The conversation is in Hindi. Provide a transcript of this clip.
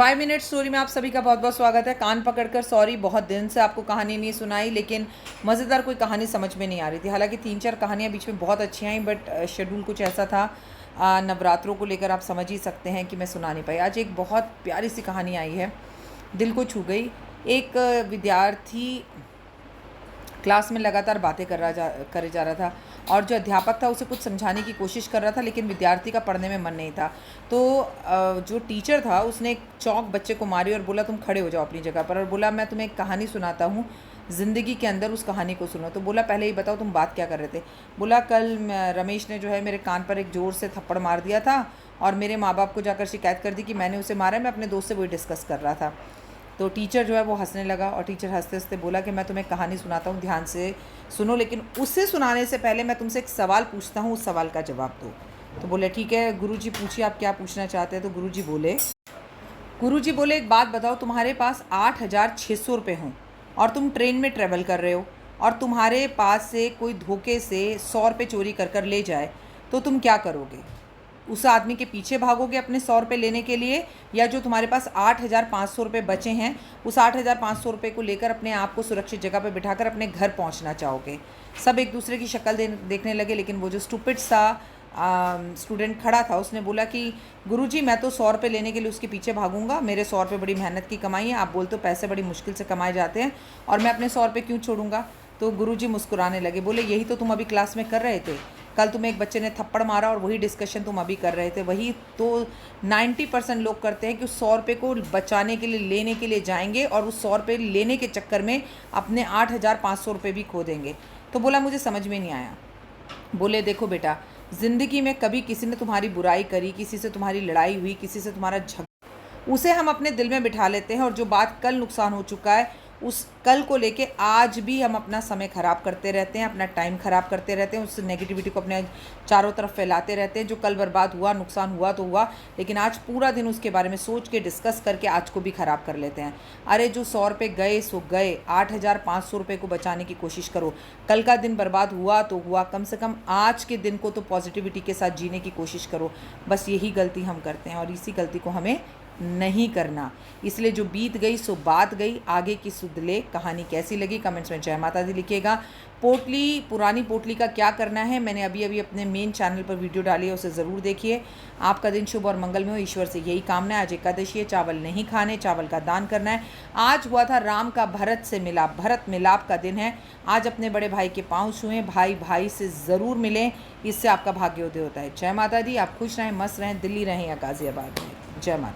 5 मिनट स्टोरी में आप सभी का बहुत बहुत स्वागत है। कान पकड़कर सॉरी, बहुत दिन से आपको कहानी नहीं सुनाई, लेकिन मज़ेदार कोई कहानी समझ में नहीं आ रही थी। हालांकि 3-4 कहानियाँ बीच में बहुत अच्छी आई, बट शेड्यूल कुछ ऐसा था नवरात्रों को लेकर, आप समझ ही सकते हैं कि मैं सुना नहीं पाई। आज एक बहुत प्यारी सी कहानी आई है, दिल को छू गई। एक विद्यार्थी क्लास में लगातार बातें करे जा रहा था, और जो अध्यापक था उसे कुछ समझाने की कोशिश कर रहा था, लेकिन विद्यार्थी का पढ़ने में मन नहीं था। तो जो टीचर था उसने एक चौक बच्चे को मारी और बोला तुम खड़े हो जाओ अपनी जगह पर, और बोला मैं तुम्हें एक कहानी सुनाता हूँ, ज़िंदगी के अंदर उस कहानी को सुनो। तो बोला पहले ही बताओ तुम बात क्या कर रहे थे। बोला कल रमेश ने जो है मेरे कान पर एक ज़ोर से थप्पड़ मार दिया था, और मेरे माँ बाप को जाकर शिकायत कर दी कि मैंने उसे मारा है, मैं अपने दोस्त से वही डिस्कस कर रहा था। तो टीचर जो है वो हंसने लगा, और टीचर हंसते हंसते बोला कि मैं तुम्हें कहानी सुनाता हूँ, ध्यान से सुनो, लेकिन उसे सुनाने से पहले मैं तुमसे एक सवाल पूछता हूँ, उस सवाल का जवाब दो। तो बोले ठीक है गुरुजी, पूछिए आप क्या पूछना चाहते हैं। तो गुरुजी बोले एक बात बताओ, तुम्हारे पास 8,600 रुपये हों और तुम ट्रेन में ट्रेवल कर रहे हो, और तुम्हारे पास से कोई धोखे से 100 रुपये चोरी कर कर ले जाए, तो तुम क्या करोगे? उस आदमी के पीछे भागोगे अपने 100 रुपये लेने के लिए, या जो तुम्हारे पास 8,500 रुपये बचे हैं उस 8,500 रुपये को लेकर अपने आप को सुरक्षित जगह पर बिठाकर अपने घर पहुंचना चाहोगे? सब एक दूसरे की शक्ल देखने लगे, लेकिन वो जो स्टूपिड सा स्टूडेंट खड़ा था उसने बोला कि गुरुजी मैं तो 100 रुपये लेने के लिए उसके पीछे भागूंगा, मेरे 100 रुपये बड़ी मेहनत की कमाई है, आप बोलते हो पैसे बड़ी मुश्किल से कमाए जाते हैं, और मैं अपने 100 रुपये क्यों छोड़ूंगा? तो गुरुजी मुस्कुराने लगे, बोले यही तो तुम अभी क्लास में कर रहे थे। कल तुम्हें एक बच्चे ने थप्पड़ मारा और वही डिस्कशन तुम अभी कर रहे थे। वही तो 90% लोग करते हैं कि उस 100 रुपये को बचाने के लिए, लेने के लिए जाएंगे, और उस 100 रुपये लेने के चक्कर में अपने 8,500 रुपये भी खो देंगे। तो बोला मुझे समझ में नहीं आया। बोले देखो बेटा, ज़िंदगी में कभी किसी ने तुम्हारी बुराई करी, किसी से तुम्हारी लड़ाई हुई, किसी से तुम्हारा उसे हम अपने दिल में बिठा लेते हैं, और जो बात कल नुकसान हो चुका है उस कल को लेके आज भी हम अपना समय ख़राब करते रहते हैं, अपना टाइम ख़राब करते रहते हैं, उस नेगेटिविटी को अपने चारों तरफ फैलाते रहते हैं। जो कल बर्बाद हुआ, नुकसान हुआ तो हुआ, लेकिन आज पूरा दिन उसके बारे में सोच के डिस्कस करके आज को भी ख़राब कर लेते हैं। अरे जो 100 रुपये गए सो गए, 8,500 रुपये को बचाने की कोशिश करो। कल का दिन बर्बाद हुआ तो हुआ, कम से कम आज के दिन को तो पॉजिटिविटी के साथ जीने की कोशिश करो। बस यही गलती हम करते हैं, और इसी गलती को हमें नहीं करना। इसलिए जो बीत गई सो बात गई, आगे की सुध ले। कहानी कैसी लगी कमेंट्स में जय माता दी लिखिएगा। पुरानी पोटली का क्या करना है, मैंने अभी अपने मेन चैनल पर वीडियो डाली है, उसे ज़रूर देखिए। आपका दिन शुभ और मंगल में हो, ईश्वर से यही कामना है। आज एकादशी है, चावल नहीं खाने, चावल का दान करना है। आज हुआ था राम का भरत से मिलाप, भरत मिलाप का दिन है। आज अपने बड़े भाई के पाँव छुएं, भाई भाई से ज़रूर मिलें, इससे आपका भाग्योदय होता है। जय माता दी। आप खुश रहें, मस्त रहें, दिल्ली रहें या गाज़ियाबाद रहें। जय माता।